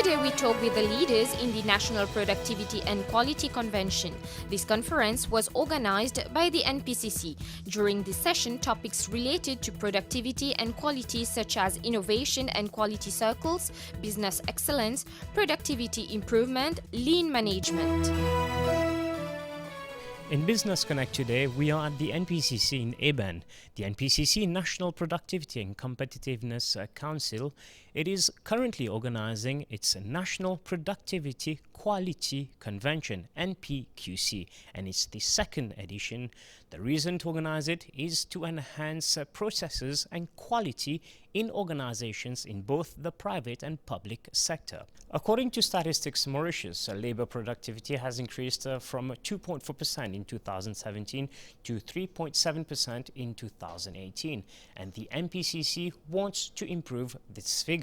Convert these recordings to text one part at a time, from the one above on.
Today we talk with the leaders in the National Productivity and Quality Convention. This conference was organized by the NPCC. During this session, topics related to productivity and quality such as innovation and quality circles, business excellence, productivity improvement, lean management. In Business Connect today, we are at the NPCC in Eben. The NPCC National Productivity and Competitiveness Council. It is currently organizing its National Productivity Quality Convention, NPQC, and it's the second edition. The reason to organize it is to enhance processes and quality in organizations in both the private and public sector. According to Statistics Mauritius, labor productivity has increased from 2.4% in 2017 to 3.7% in 2018, and the NPCC wants to improve this figure.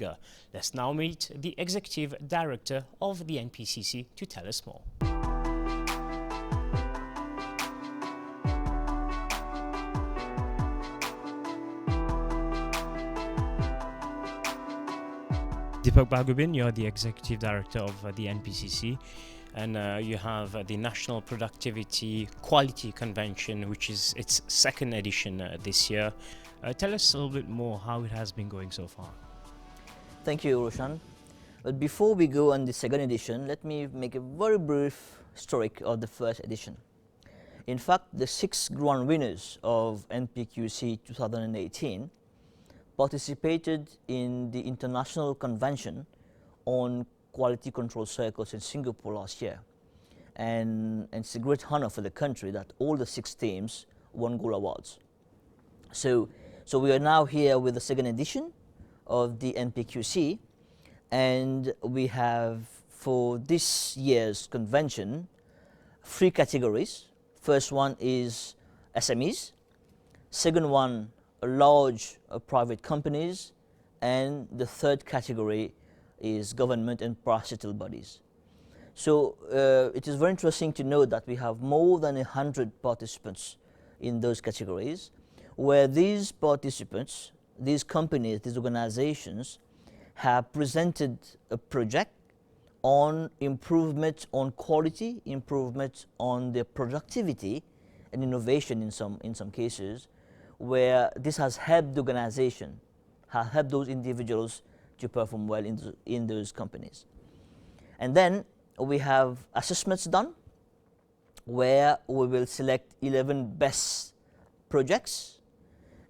Let's now meet the Executive Director of the NPCC to tell us more. Deepak Bagubin, you're the Executive Director of the NPCC, and you have the National Productivity Quality Convention, which is its second edition this year. Tell us a little bit more how it has been going so far. Thank you, Roshan. But before we go on the second edition, let me make a very brief historic of the first edition. In fact, the 6 grand winners of NPQC 2018 participated in the International Convention on Quality Control Circles in Singapore last year. And it's a great honor for the country that all the 6 teams won gold awards. So we are now here with the second edition of the NPQC, and we have for this year's convention 3 categories. First one is SMEs, second one large private companies, and the third category is government and parastatal bodies. So it is very interesting to know that we have more than 100 participants in those categories, where these participants, these companies, these organizations have presented a project on improvement on quality, improvement on their productivity and innovation in some cases, where this has helped the organization, has helped those individuals to perform well in those companies. And then we have assessments done, where we will select 11 best projects,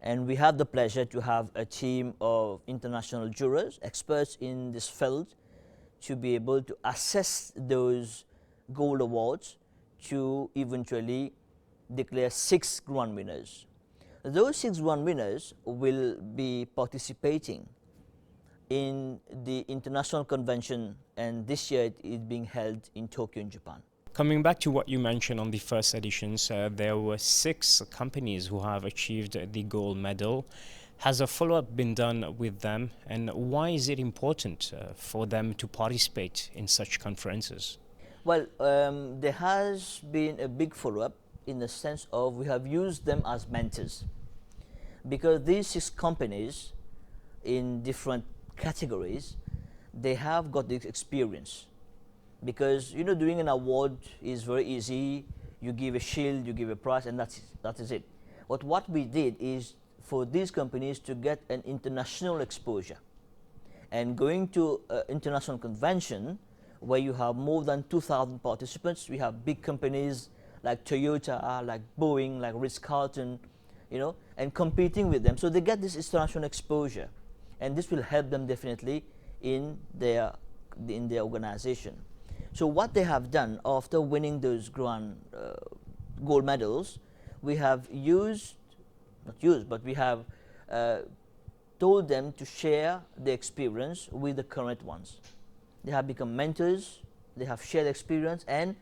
and we have the pleasure to have a team of international jurors, experts in this field, to be able to assess those gold awards to eventually declare 6 grand winners. Those 6 grand winners will be participating in the international convention, and this year it is being held in Tokyo, in Japan. Coming back to what you mentioned on the first editions, there were 6 companies who have achieved the gold medal. Has a follow-up been done with them, and why is it important for them to participate in such conferences? Well, there has been a big follow-up in the sense of we have used them as mentors, because these 6 companies in different categories, they have got this experience. Because doing an award is very easy. You give a shield, you give a prize, and that is it. But what we did is for these companies to get an international exposure, and going to an international convention where you have more than 2,000 participants. We have big companies like Toyota, like Boeing, like Ritz-Carlton, and competing with them. So they get this international exposure, and this will help them definitely in their organization. So what they have done after winning those grand gold medals, we have we have told them to share their experience with the current ones. They have become mentors, they have shared experience, and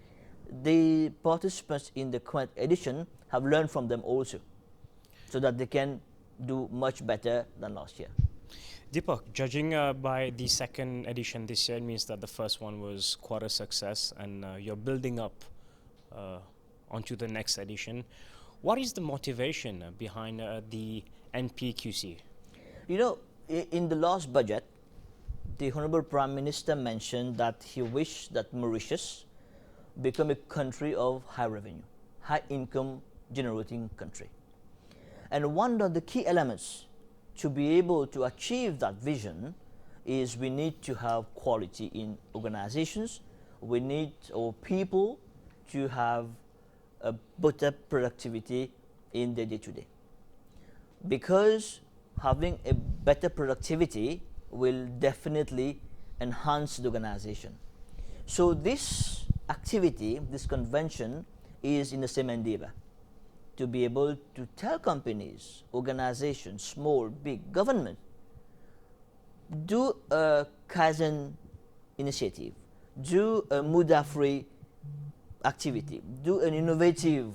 the participants in the current edition have learned from them also, so that they can do much better than last year. Deepak, judging by the second edition this year, it means that the first one was quite a success, and you're building up onto the next edition. What is the motivation behind the NPQC? In the last budget, the Honorable Prime Minister mentioned that he wished that Mauritius become a country of high revenue, high income generating country. And one of the key elements to be able to achieve that vision is we need to have quality in organizations. We need our people to have a better productivity in their day-to-day. Because having a better productivity will definitely enhance the organization. So this activity, this convention, is in the same endeavor to be able to tell companies, organizations, small, big, government, do a Kaizen initiative, do a Muda-free activity, do an innovative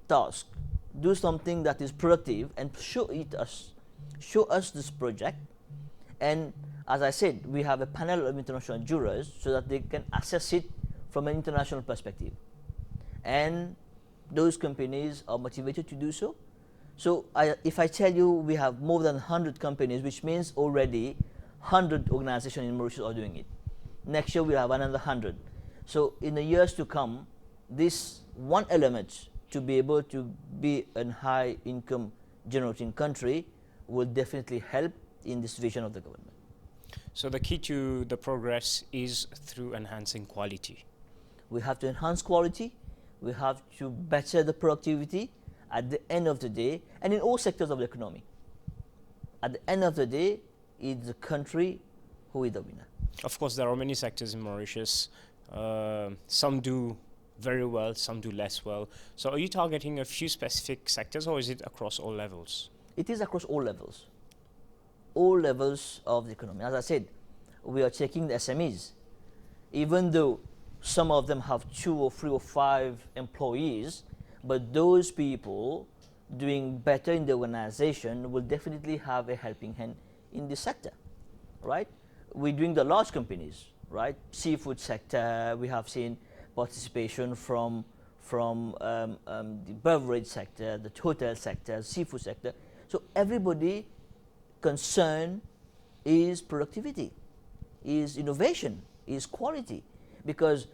task, do something that is productive and show us this project. And as I said, we have a panel of international jurors so that they can assess it from an international perspective. And those companies are motivated to do so. So if I tell you we have more than 100 companies, which means already 100 organizations in Mauritius are doing it. Next year we'll have another 100. So in the years to come, this one element to be able to be a high income generating country will definitely help in this vision of the government. So the key to the progress is through enhancing quality. We have to enhance quality, we have to better the productivity at the end of the day, and in all sectors of the economy. At the end of the day, it's the country who is the winner. Of course, there are many sectors in Mauritius. Some do very well, some do less well. So are you targeting a few specific sectors, or is it across all levels? It is across all levels of the economy. As I said, we are checking the SMEs. Even though some of them have 2 or 3 or 5 employees, but those people doing better in the organization will definitely have a helping hand in the sector, right? We're doing the large companies, right? Seafood sector, we have seen participation from the beverage sector, the hotel sector, seafood sector. So everybody concern is productivity, is innovation, is quality. Because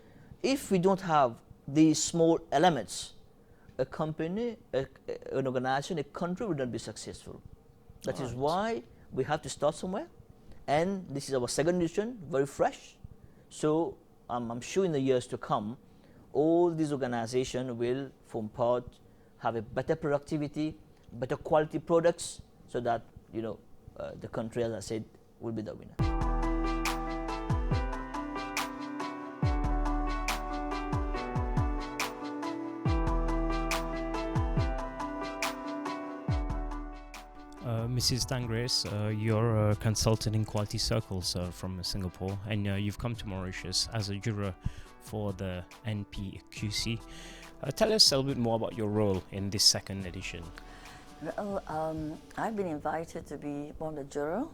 if we don't have these small elements, a company, an organization, a country will not be successful. That is why we have to start somewhere. And this is our second edition, very fresh. So I'm sure in the years to come, all these organizations will form part, have a better productivity, better quality products, so that the country, as I said, will be the winner. Mrs. Tangres, you're a consultant in quality circles from Singapore, and you've come to Mauritius as a juror for the NPCC. Tell us a little bit more about your role in this second edition. Well, I've been invited to be one of the juror,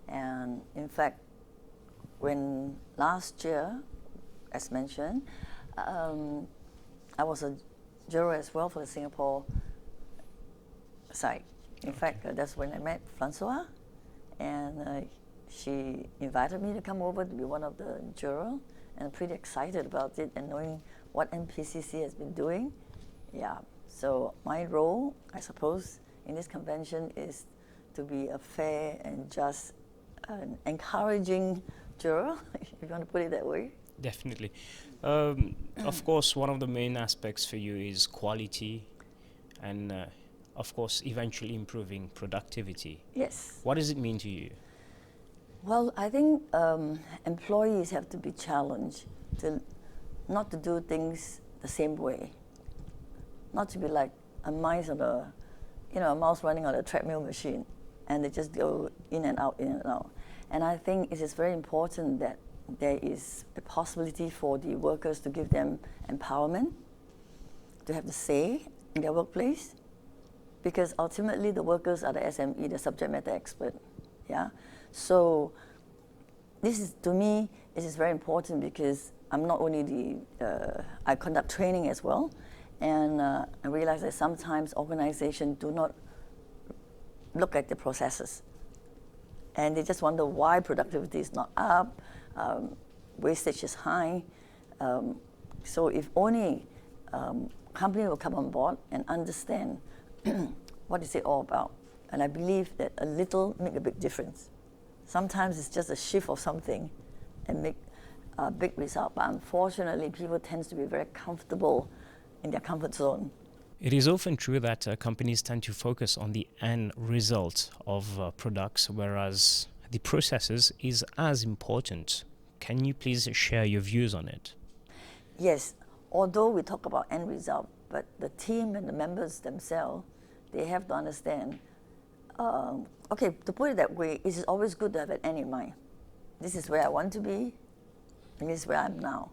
and in fact, when last year, as mentioned, I was a juror as well for the Singapore side. In fact, that's when I met Francois, and she invited me to come over to be one of the jurors, and I'm pretty excited about it and knowing what NPCC has been doing. Yeah, so my role, I suppose, in this convention is to be a fair and just, encouraging juror, if you want to put it that way. Definitely. Of course, one of the main aspects for you is quality and of course, eventually improving productivity. Yes. What does it mean to you? Well, I think employees have to be challenged to not to do things the same way, not to be like a mouse on a mouse running on a treadmill machine, and they just go in and out, in and out. And I think it is very important that there is a possibility for the workers to give them empowerment, to have the say in their workplace. Because ultimately the workers are the SME, the subject matter expert, yeah? So this is, to me, it is very important because I'm not only I conduct training as well, and I realize that sometimes organizations do not look at the processes. and they just wonder why productivity is not up, wastage is high. So if only company will come on board and understand what is it all about. And I believe that a little make a big difference. Sometimes it's just a shift of something and make a big result. But unfortunately, people tend to be very comfortable in their comfort zone. It is often true that companies tend to focus on the end result of products, whereas the processes is as important. Can you please share your views on it? Yes, although we talk about end result, but the team and the members themselves, they have to understand, okay, to put it that way, it is always good to have an end in mind. This is where I want to be, and this is where I'm now.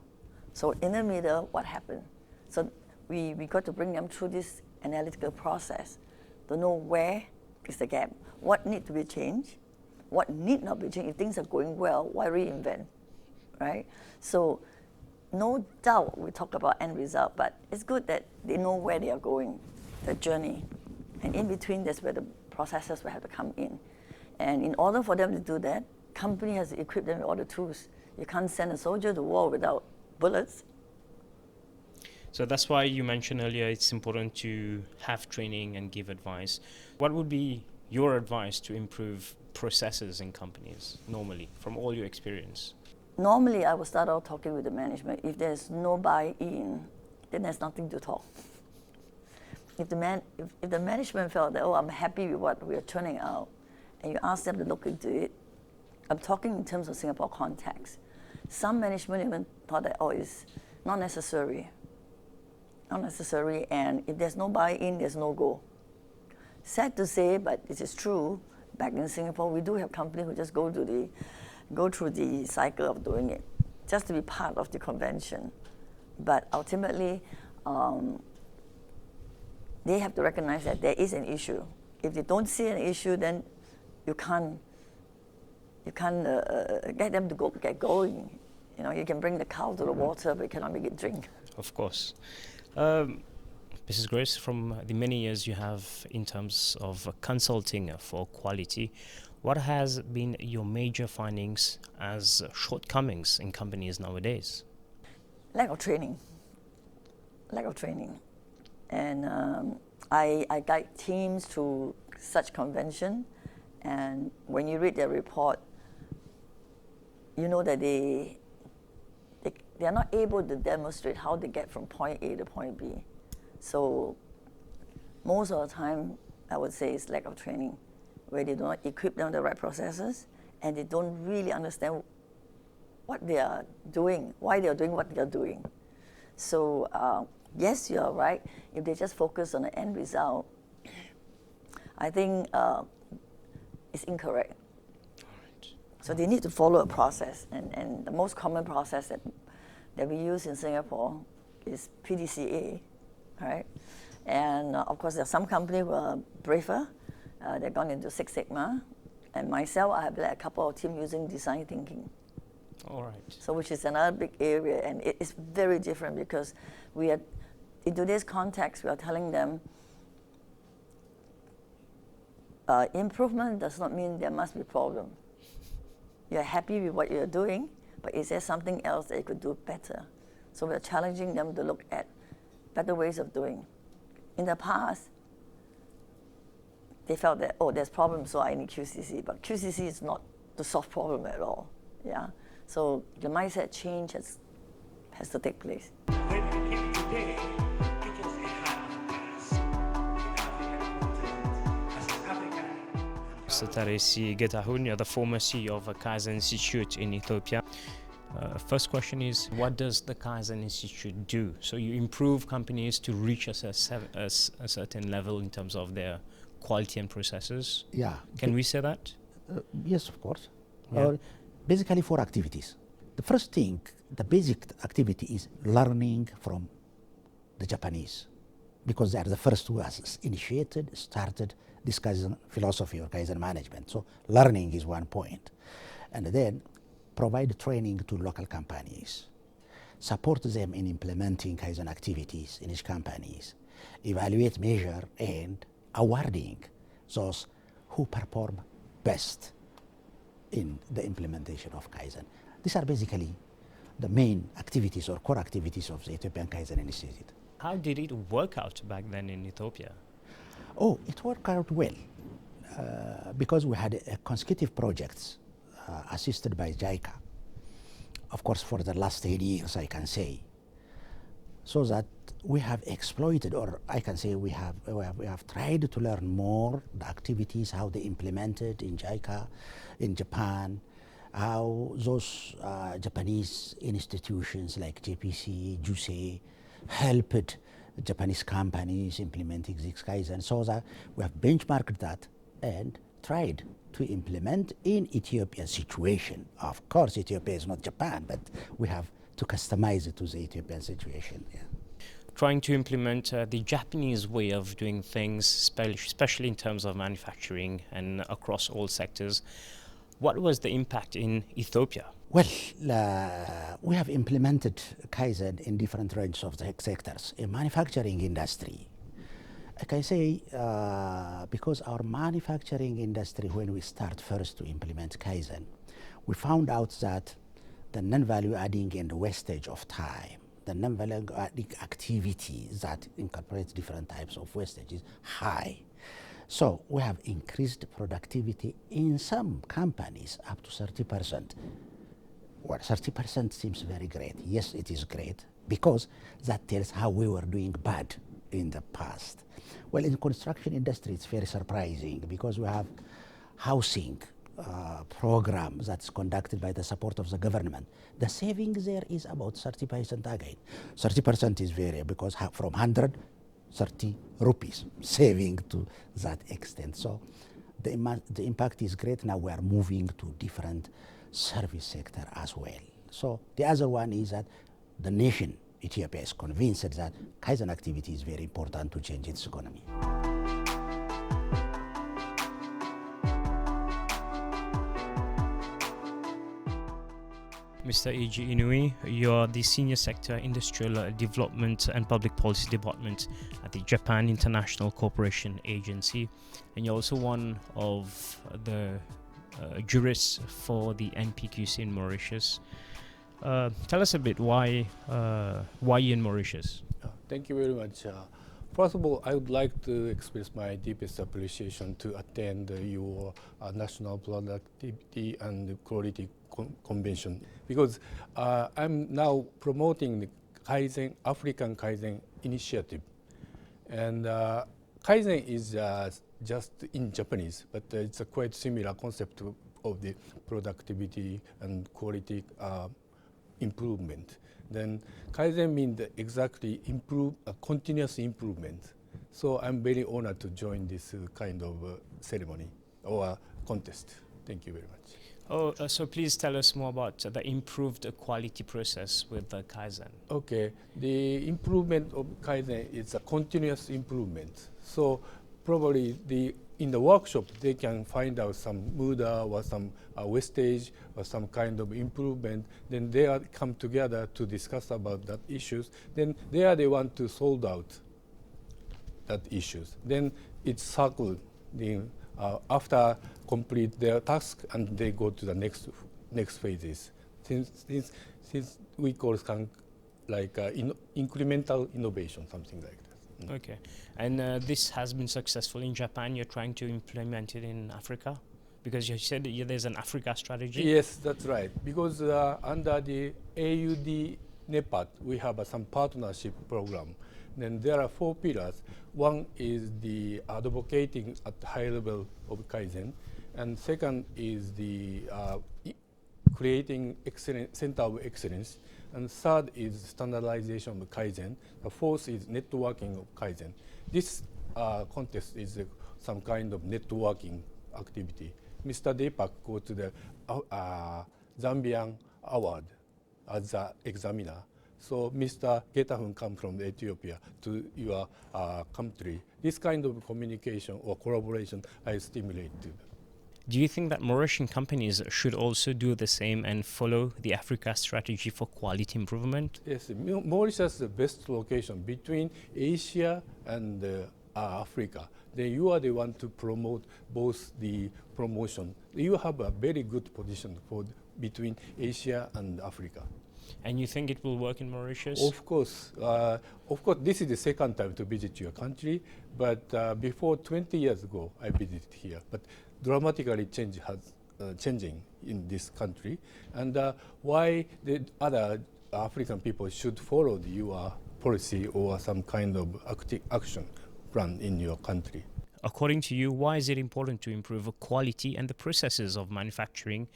So in the middle, what happened? So we got to bring them through this analytical process to know where is the gap, what need to be changed, what need not be changed. If things are going well, why reinvent, right? So no doubt we talk about end result, but it's good that they know where they are going, the journey. And in between, that's where the processes will have to come in. And in order for them to do that, company has to equip them with all the tools. You can't send a soldier to war without bullets. So that's why you mentioned earlier it's important to have training and give advice. What would be your advice to improve processes in companies normally, from all your experience? Normally, I will start out talking with the management. If there's no buy-in, then there's nothing to talk. If the management felt that, oh, I'm happy with what we are turning out, and you ask them to look into it, I'm talking in terms of Singapore context. Some management even thought that, oh, it's not necessary. Not necessary, and if there's no buy-in, there's no go. Sad to say, but it is true, back in Singapore, we do have companies who just go through the cycle of doing it, just to be part of the convention. But ultimately, they have to recognize that there is an issue. If they don't see an issue, then you can't get them to get going. You know, you can bring the cow to the water, but you cannot make it drink. Of course. Mrs. Grace, from the many years you have in terms of consulting for quality, what has been your major findings as shortcomings in companies nowadays? Lack of training. And I guide teams to such convention, and when you read their report, you know that they are not able to demonstrate how they get from point A to point B. So most of the time, I would say it's lack of training, where they do not equip them with the right processes, and they don't really understand what they are doing, why they are doing what they are doing. So yes, you are right. If they just focus on the end result, I think it's incorrect. So they need to follow a process, and the most common process that we use in Singapore is PDCA, right? And of course, there are some companies who are braver. They've gone into Six Sigma, and myself, I have led a couple of teams using design thinking. All right. So which is another big area, and it is very different because we are, in today's context, we are telling them improvement does not mean there must be problem. You're happy with what you're doing, but is there something else that you could do better? So we're challenging them to look at better ways of doing. In the past, they felt that, oh, there's problems, so I need QCC. But QCC is not to solve problem at all. Yeah. So the mindset change has to take place. When we came today, it was a hard task. As an African. Satarisi Getahun, you're the former CEO of a Kaizen Institute in Ethiopia. First question is, what does the Kaizen Institute do? So you improve companies to reach a certain level in terms of their quality and processes? Yeah. Can we say that? Yes, of course. Yeah. Basically 4 activities. The first thing, the basic activity is learning from the Japanese, because they are the first who has started this Kaizen philosophy or Kaizen management. So learning is one point. And then provide training to local companies, support them in implementing Kaizen activities in each companies, evaluate, measure, and awarding those who perform best in the implementation of Kaizen. These are basically the main activities or core activities of the Ethiopian Kaizen Initiative. How did it work out back then in Ethiopia? Oh, it worked out well because we had consecutive projects assisted by JICA, of course, for the last 10 years, I can say, so that we have exploited, or I can say we have tried to learn more the activities, how they implemented in JICA, in Japan, how those Japanese institutions like JPC, JUSE helped Japanese companies implementing this Kaizen, so that we have benchmarked that and tried to implement in Ethiopia's situation. Of course, Ethiopia is not Japan, but we have to customize it to the Ethiopian situation. Yeah. Trying to implement the Japanese way of doing things, especially in terms of manufacturing and across all sectors. What was the impact in Ethiopia? Well, we have implemented Kaizen in different ranges of the sectors. In manufacturing industry, I can say because our manufacturing industry, when we start first to implement Kaizen, we found out that the non-value adding and the wastage of time, the non-value adding activity that incorporates different types of wastage is high. So we have increased productivity in some companies up to 30%. Well, 30% seems very great. Yes, it is great because that tells how we were doing bad in the past. Well, in the construction industry, it's very surprising because we have housing program that's conducted by the support of the government. The savings there is about 30% again. 30% is very, because from 100, 30 rupees saving to that extent. So the impact is great. Now we are moving to different service sector as well. So the other one is that the nation, Ethiopia, is convinced that Kaizen activity is very important to change its economy. Mr. A.G. Inui, you are the Senior Sector Industrial Development and Public Policy Department at the Japan International Cooperation Agency, and you're also one of the jurists for the NPCC in Mauritius. Tell us a bit why in Mauritius? Thank you very much. First of all, I would like to express my deepest appreciation to attend your National Productivity and Quality Convention, because I'm now promoting the Kaizen, African Kaizen initiative. And Kaizen is just in Japanese, but it's a quite similar concept of the productivity and quality improvement. Then Kaizen means exactly continuous improvement. So I'm very honored to join this kind of ceremony or contest. Thank you very much. Oh, so please tell us more about the improved quality process with the Kaizen. Okay, the improvement of Kaizen is a continuous improvement. So probably in the workshop, they can find out some muda or some wastage or some kind of improvement. Then they come together to discuss about that issues. Then they want to solve out that issues. Then it's circled after complete their task, and they go to the next phases. Since we call it like incremental innovation, something like that. Okay, and this has been successful in Japan. You're trying to implement it in Africa, because you said there's an Africa strategy. Yes, that's right. Because under the AUD NEPAT, we have some partnership program. Then there are 4 pillars. One is the advocating at the high level of Kaizen, and second is the creating center of excellence, and third is standardization of Kaizen. The fourth is networking of Kaizen. This contest is some kind of networking activity. Mr. Deepak go to the Zambian award as an examiner. So Mr. Getahun come from Ethiopia to your country. This kind of communication or collaboration I stimulate too. Do you think that Mauritian companies should also do the same and follow the Africa strategy for quality improvement? Yes, Mauritius is the best location between Asia and Africa, then you are the one to promote both the promotion. You have a very good position for between Asia and Africa. And you think it will work in Mauritius? Of course, this is the second time to visit your country, but before 20 years ago, I visited here. But dramatically changing in this country, and why the other African people should follow your policy or some kind of action plan in your country. According to you, why is it important to improve the quality and the processes of manufacturing,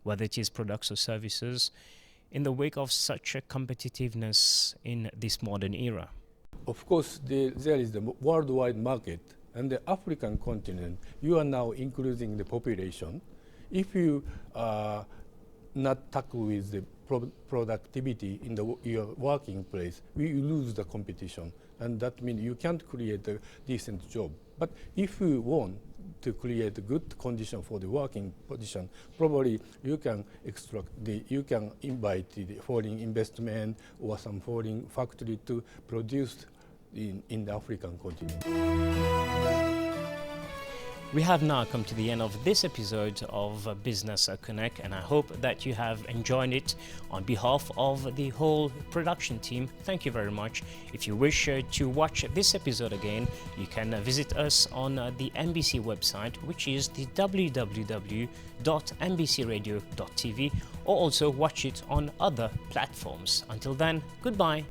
whether it is products or services, in the wake of such a competitiveness in this modern era? Of course, there is the worldwide market, and the African continent, you are now increasing the population. If you not tackle with the productivity in your working place, you lose the competition, and that means you can't create a decent job. But if you want to create a good condition for the working position, probably you can you can invite the foreign investment or some foreign factory to produce in the African continent. We have now come to the end of this episode of Business Connect, and I hope that you have enjoyed it. On behalf of the whole production team, thank you very much. If you wish to watch this episode again, you can visit us on the NBC website, which is the www.nbcradio.tv, or also watch it on other platforms. Until then, goodbye.